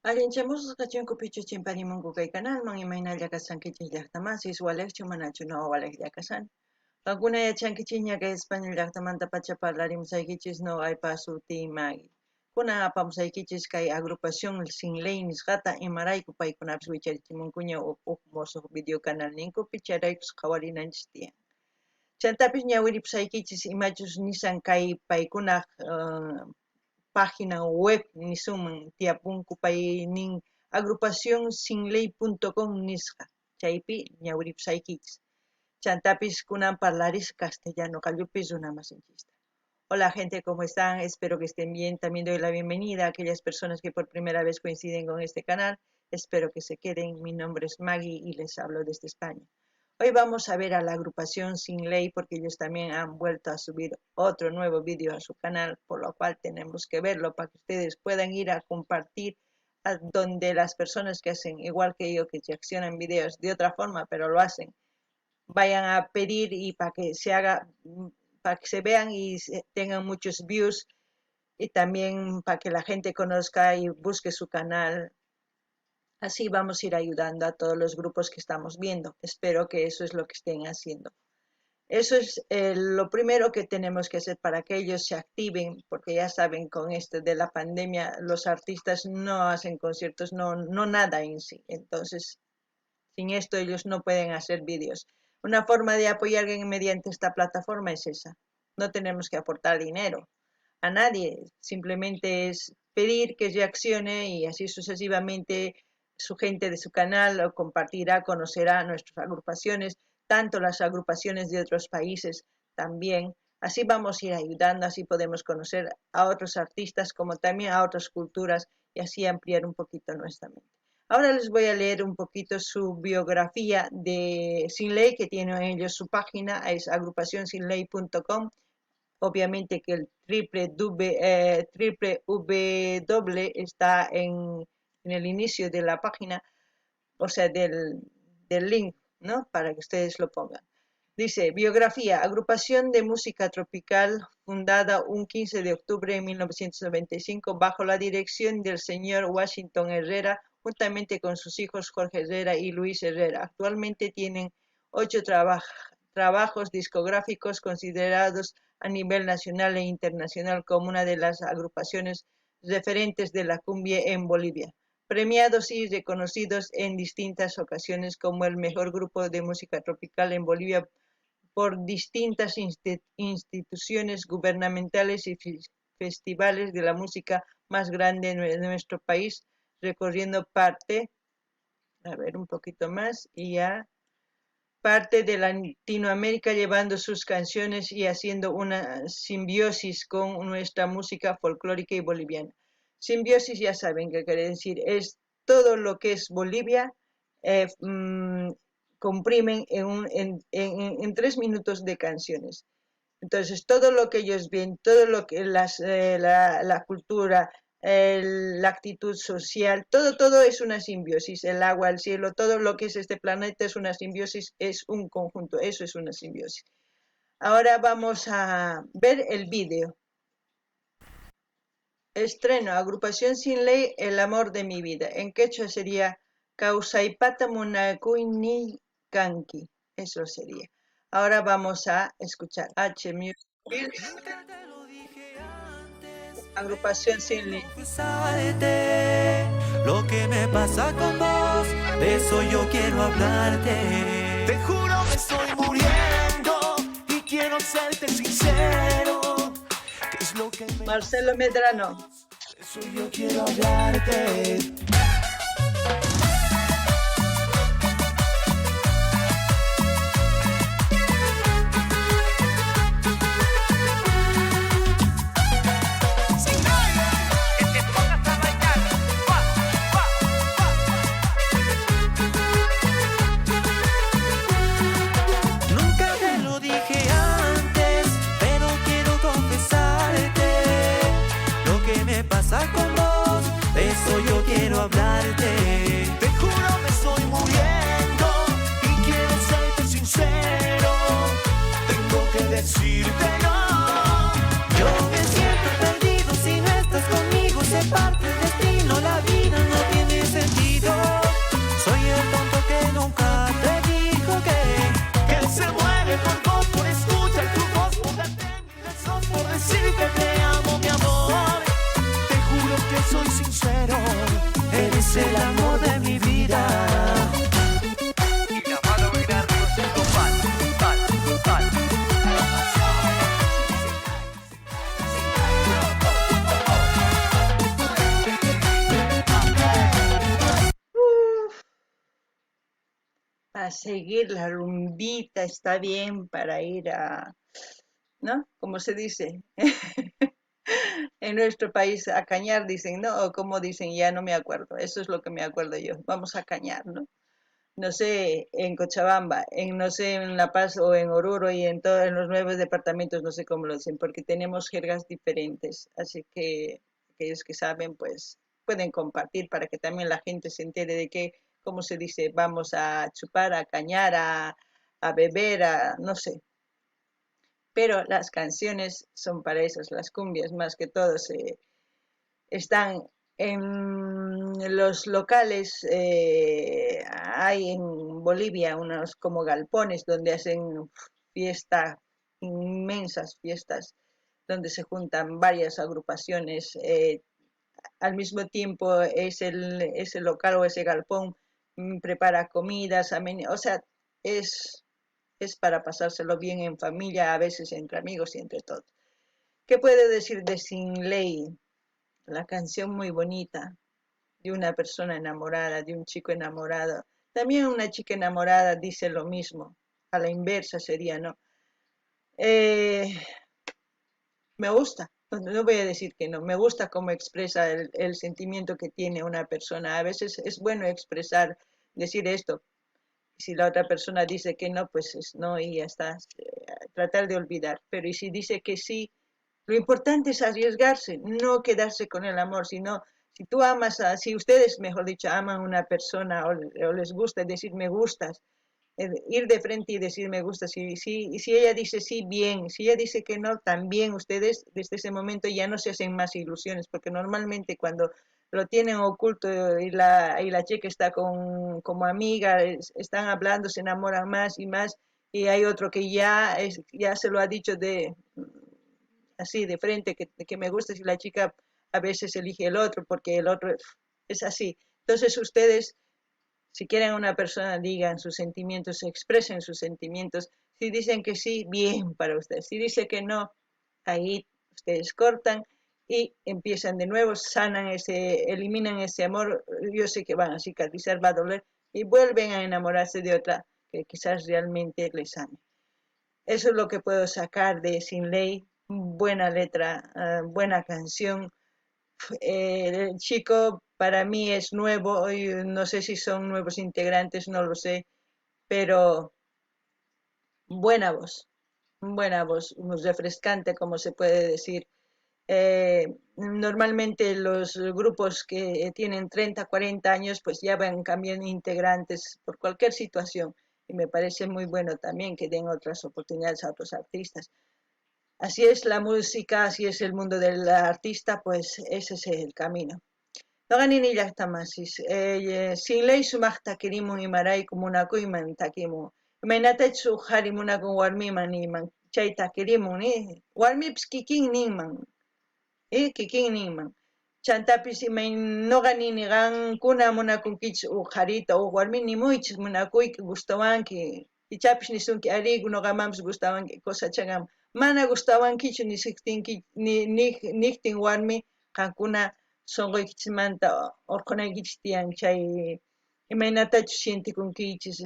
Allinchamus qachunku pichu chimparimunku kay kanalman imaynalla kasankichis llaqtamasis walekchu manachu no waleklla kasani. Qankuna yachankichis ñaqa España llaqtamanta pacha parlarimusaykichis no aypa suti Magui. Kunan apamusaykichis kay agrupación Sin Ley nisqata imarayku paykunapas wicharichimunkuña huk musuq video canal ninkupi chayraykus qhawarinanchis tiyan. Chantapis ñawiripusaykichis imachus nisan kay paykunaq página web nisunman tiyapunku pay nin agrupación sinley.com nisqa chaypi ñawiripusaykichis. Chantapis kunan parlaris castellano kallupis runamasinchista. Hola gente, ¿cómo están? Espero que estén bien. También doy la bienvenida a aquellas personas que por primera vez coinciden con este canal. Espero que se queden. Mi nombre es Maggie y les hablo desde España. Hoy vamos a ver a la agrupación Sin Ley porque ellos también han vuelto a subir otro nuevo vídeo a su canal, por lo cual tenemos que verlo para que ustedes puedan ir a compartir a donde las personas que hacen igual que yo, que reaccionan videos de otra forma, pero lo hacen, vayan a pedir y para que se haga, para que se vean y tengan muchos views y también para que la gente conozca y busque su canal. Así vamos a ir ayudando a todos los grupos que estamos viendo. Espero que eso es lo que estén haciendo. Eso es lo primero que tenemos que hacer para que ellos se activen, porque ya saben, con esto de la pandemia, los artistas no hacen conciertos, no nada en sí. Entonces, sin esto ellos no pueden hacer vídeos. Una forma de apoyar mediante esta plataforma es esa. No tenemos que aportar dinero a nadie, simplemente es pedir que reaccione y así sucesivamente su gente de su canal o compartirá, conocerá nuestras agrupaciones, tanto las agrupaciones de otros países también. Así vamos a ir ayudando, así podemos conocer a otros artistas como también a otras culturas y así ampliar un poquito nuestra mente. Ahora les voy a leer un poquito su biografía de Sin Ley, que tienen ellos su página, es agrupacionsinley.com. Obviamente que el www está en el inicio de la página, o sea, del link, ¿no? Para que ustedes lo pongan. Dice, biografía, agrupación de música tropical fundada un 15 de octubre de 1995 bajo la dirección del señor Washington Herrera, juntamente con sus hijos Jorge Herrera y Luis Herrera. Actualmente tienen 8 trabajos discográficos considerados a nivel nacional e internacional como una de las agrupaciones referentes de la cumbia en Bolivia, premiados y reconocidos en distintas ocasiones como el mejor grupo de música tropical en Bolivia por distintas instituciones gubernamentales y festivales de la música más grande de nuestro país, recorriendo parte de Latinoamérica, llevando sus canciones y haciendo una simbiosis con nuestra música folclórica y boliviana. Simbiosis, ya saben qué quiere decir, es todo lo que es Bolivia, comprimen en 3 minutos de canciones. Entonces, todo lo que ellos ven, todo lo que la cultura, la actitud social, todo es una simbiosis, el agua, el cielo, todo lo que es este planeta es una simbiosis, es un conjunto, eso es una simbiosis. Ahora vamos a ver el vídeo. Estreno, agrupación Sin Ley, el amor de mi vida. En quechua sería Causaipata Munakuy ni Kanki. Eso sería. Ahora vamos a escuchar H Music, agrupación Sin Ley. Lo que me pasa con vos, de eso yo quiero hablarte. Te juro me estoy muriendo y quiero serte sincero. ¿Qué es lo que me Marcelo Medrano. De eso yo quiero hablarte. Con vos, de eso yo quiero hablarte. Te juro me estoy muriendo y quiero serte sincero. Tengo que decirte no. Yo me siento perdido si no estás conmigo. Se parte el destino, la vida no tiene sincero, eres el amor de mi vida. Y la mano grande pal. A seguir la rumbita está bien para ir a, ¿no? Como se dice en nuestro país, a cañar, dicen, ¿no? O como dicen, ya no me acuerdo. Eso es lo que me acuerdo yo. Vamos a cañar, ¿no? No sé, en Cochabamba, no sé, en La Paz o en Oruro y en todos los 9 departamentos, no sé cómo lo dicen, porque tenemos jergas diferentes. Así que aquellos que saben, pues pueden compartir para que también la gente se entere de que, como se dice, vamos a chupar, a cañar, a beber, no sé. Pero las canciones son para eso, las cumbias más que todo están en los locales, hay en Bolivia unos como galpones donde hacen fiestas, inmensas fiestas, donde se juntan varias agrupaciones. Al mismo tiempo ese local o ese galpón prepara comidas, o sea, es, es para pasárselo bien en familia, a veces entre amigos y entre todos. ¿Qué puede decir de Sin Ley? La canción muy bonita de una persona enamorada, de un chico enamorado. También una chica enamorada dice lo mismo, a la inversa sería, ¿no? Eh, Me gusta, no voy a decir que no, me gusta cómo expresa el sentimiento que tiene una persona. A veces es bueno expresar, decir esto. Si la otra persona dice que no, pues es no y ya está. Tratar de olvidar. Pero y si dice que sí, lo importante es arriesgarse, no quedarse con el amor, sino si tú amas, si ustedes, mejor dicho, aman a una persona o les gusta decir me gustas, ir de frente y decir me gusta, y si ella dice sí, bien, si ella dice que no, también ustedes desde ese momento ya no se hacen más ilusiones, porque normalmente cuando lo tienen oculto y la chica está como amiga, están hablando, se enamoran más y más, y hay otro que ya se lo ha dicho así de frente, que me gusta, si la chica a veces elige el otro, porque el otro es así. Entonces ustedes, si quieren a una persona, digan sus sentimientos, expresen sus sentimientos. Si dicen que sí, bien para ustedes. Si dice que no, ahí ustedes cortan y empiezan de nuevo, eliminan ese amor. Yo sé que van a cicatrizar, va a doler, y vuelven a enamorarse de otra que quizás realmente les ame. Eso es lo que puedo sacar de Sin Ley. Buena letra, buena canción. El chico para mí es nuevo, y no sé si son nuevos integrantes, no lo sé, pero buena voz, refrescante, como se puede decir. Normalmente los grupos que tienen 30, 40 años, pues ya van cambiando integrantes por cualquier situación. Y me parece muy bueno también que den otras oportunidades a otros artistas. Así es la música, así es el mundo del artista, pues ese es el camino. Noqanini llaqtamasis, sin ley sumaqta kirimun imaraykumunakuyman takimun. Imaynatachu qharimunakun warmiman niman, chayta kirimun ni, warmipis kikin ninman, kikin ninman. Chantapis imay noqanini qankuna munakunkichis qharita warmi nimuychis munakuyki gustawanki, ichapish nisunki ariku noqamampis gustawanki cosachagam. Mana gustawankichu niktin warmi qankuna sonqoykichismanta urqunaykichis tiyan chay imaynatachu sintikunkiychis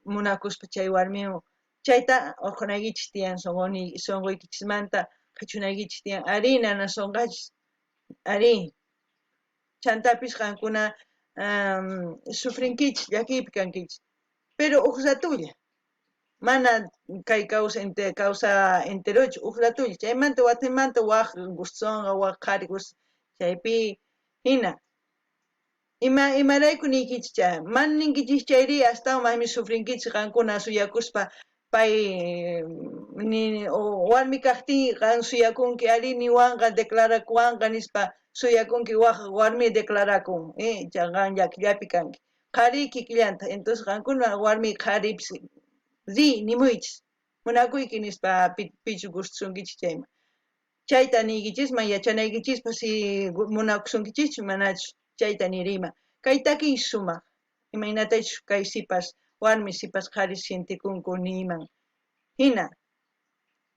munakuspa chay warmiwan chayta urqunaykichis tiyan sonqoykichismanta qhachunaykichis tiyan ari nana sonqachis ari chantapis qankuna sufrinkichis llakiypi kankichis pero uqratulla mana kay causa enterochu uqratulla chaymanta watamanta waq gustonqa waq qhari guston chaypi hina imarayku niykichikcha mana ninkichik chayri astawan maymi sufrinkichik qankuna suyakuspa pay warmi kaqtin qan suyakunki ari niwanqa declarakuwanqa nispa suyakunki waq warmi declarakun qan llakillapi kanki qhari kikillanta entonces qankuna warmi qharipis ri nimuychis munakuyki nispa pichu gustusunkichik chayman chayta niykichisman yachanaykichispas si munakusunkichis manachu chayta nirima kay takiy sumaq imaynatachu kay sipas warmi sipas qhari sintikunku niman hina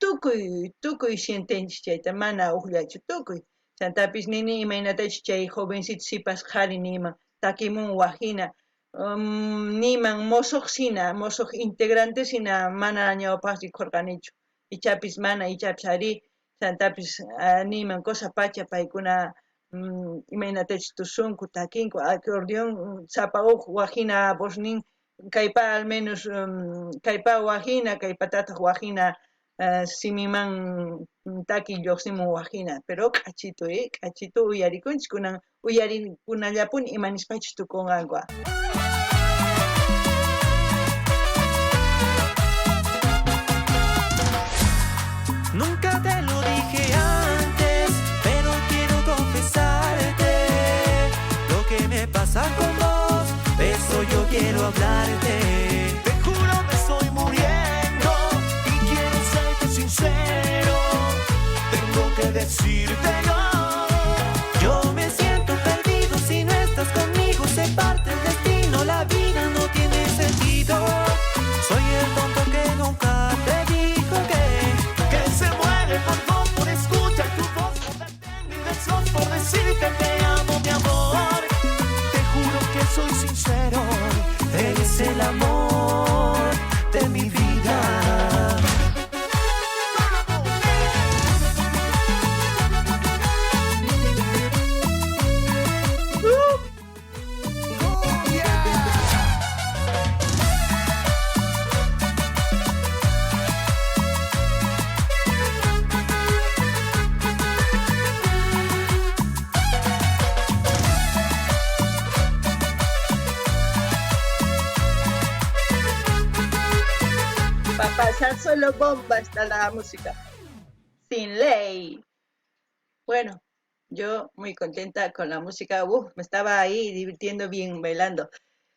tukuy sientinchik chayta mana uqllachu tukuy chantapis nini imaynatachu chay jovencito sipas qhari niman takimun wajhina niman mosuq integrantes hina mana ñawpaq riqurqanichu ichapis mana ichapis ari chantapis niman cosa pacha paykuna imaynatachu tusunku takinku acordeon sapa huk wajina voz nin kaypa al menos kaypa wajina kaypatataq wajina simiman taki lluqsimun wajina pero k'achitu uyarikunchik kunan uyarikunallapuni imanispachu tukunqanqa. Nunca te lo dije antes, pero quiero confesarte lo que me pasa con vos, de eso yo quiero hablarte. Te juro me estoy muriendo y quiero serte sincero, tengo que decírtelo. Yo me siento perdido si no estás conmigo, se parte el destino, la vida no tiene sentido. Soy el tonto que nunca te dijo que se muere por vos, por escuchar tu voz, por darte mis besos, por decirte te amo, mi amor. Te juro que soy sincero, eres el amor de mi vida. Para pasar solo bomba está la música. Sin ley. Bueno, yo muy contenta con la música. Me estaba ahí divirtiendo bien bailando.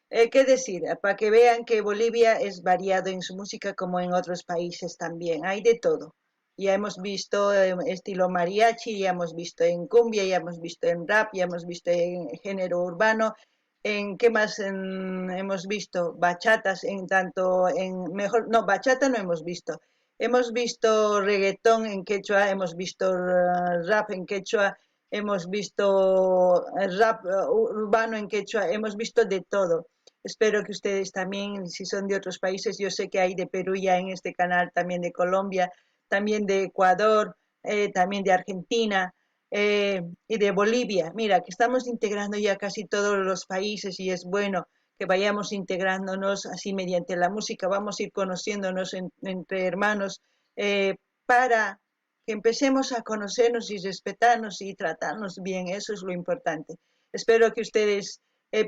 ¿Qué decir? Para que vean que Bolivia es variado en su música como en otros países también. Hay de todo. Ya hemos visto estilo mariachi, ya hemos visto en cumbia, ya hemos visto en rap, ya hemos visto en género urbano. ¿En qué más hemos visto? Bachatas, bachata no hemos visto. Hemos visto reggaetón en quechua, hemos visto rap en quechua, hemos visto rap urbano en quechua, hemos visto de todo. Espero que ustedes también, si son de otros países, yo sé que hay de Perú ya en este canal, también de Colombia, también de Ecuador, también de Argentina y de Bolivia. Mira, que estamos integrando ya casi todos los países y es bueno que vayamos integrándonos así mediante la música, vamos a ir conociéndonos entre hermanos para que empecemos a conocernos y respetarnos y tratarnos bien, eso es lo importante. Espero que ustedes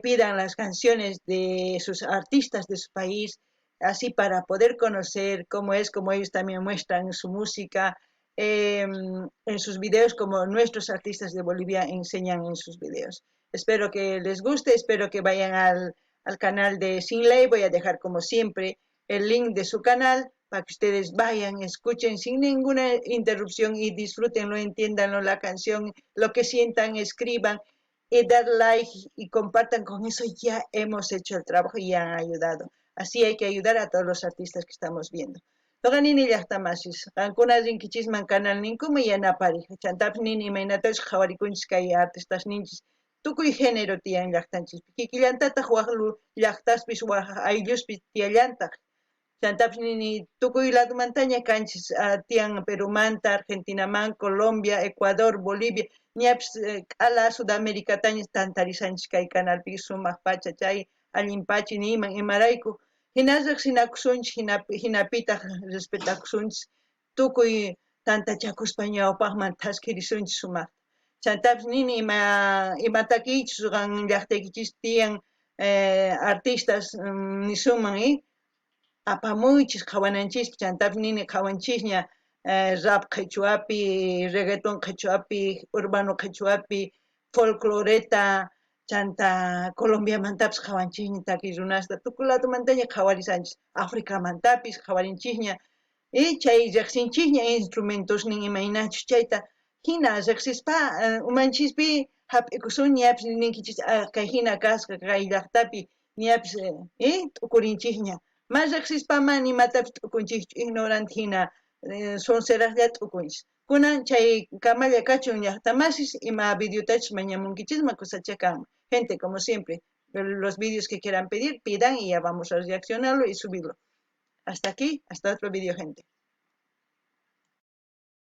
pidan las canciones de sus artistas de su país, así para poder conocer cómo es, como ellos también muestran su música en sus videos, como nuestros artistas de Bolivia enseñan en sus videos. Espero que les guste, espero que vayan al canal de Sin Ley, voy a dejar como siempre el link de su canal para que ustedes vayan, escuchen sin ninguna interrupción y disfrútenlo, entiéndanlo la canción, lo que sientan, escriban y dar like y compartan. Con eso ya hemos hecho el trabajo y ya han ayudado. Así hay que ayudar a todos los artistas que estamos viendo. Toganini llaqtamasis, qankuna rinkichisman canal ninkuma yanapari, chantapi nini imaynatash qhawarikunchis kay artistas ninchis, tukuy género tiyan llaqtanchis, kikillantataq waq llaqtaspis waq aylluspis tiyallantaq, chantapi nini tukuy ladomantaña kanchis, tiyan Perumanta, Argentinaman, Colombia, Ecuador, Bolivia, ñapis k'ala Sudamericatañas tantarisanchis kay canalpi sumaq pacha chay allinpachi niman imarayku hinasaq sinakusunchis hinapitaq respetakusunchis tukuy tantachakuspa ñawpaqman taskirisunchis sumaq chantapis nini imatakichus qan llaqtaykichis tiyan artistas nisuman apamuychis qhawananchis chantapis nini qhawanchisña rap qhechuapi, reggaeton qhechuapi, urbano qhechuapi, folcloreta, chanta Colombia mantapis qhawanchisña taki runasta tukuy ladomantaña qhawarisanchis, Africa mantapis qhawarinchisña chay riqsinchikña instrumentos nin imaynachu chayta hina riqsispa umanchispi hap'ikusun ñapis ninkichis kay hina kasqa kay llaqtapi ñapis t'ukurinchikña mas riqsispama nimatapis t'ukunchikchu ignorante hina sonseraqlla t'ukunchis kunan chay kamalla kachun llaqtamasis ima videotachus mañamunkichisma kusachakama gente como siempre los videos que quieran pedir pidan y ya vamos a reaccionarlo y subirlo hasta aquí hasta otro video gente.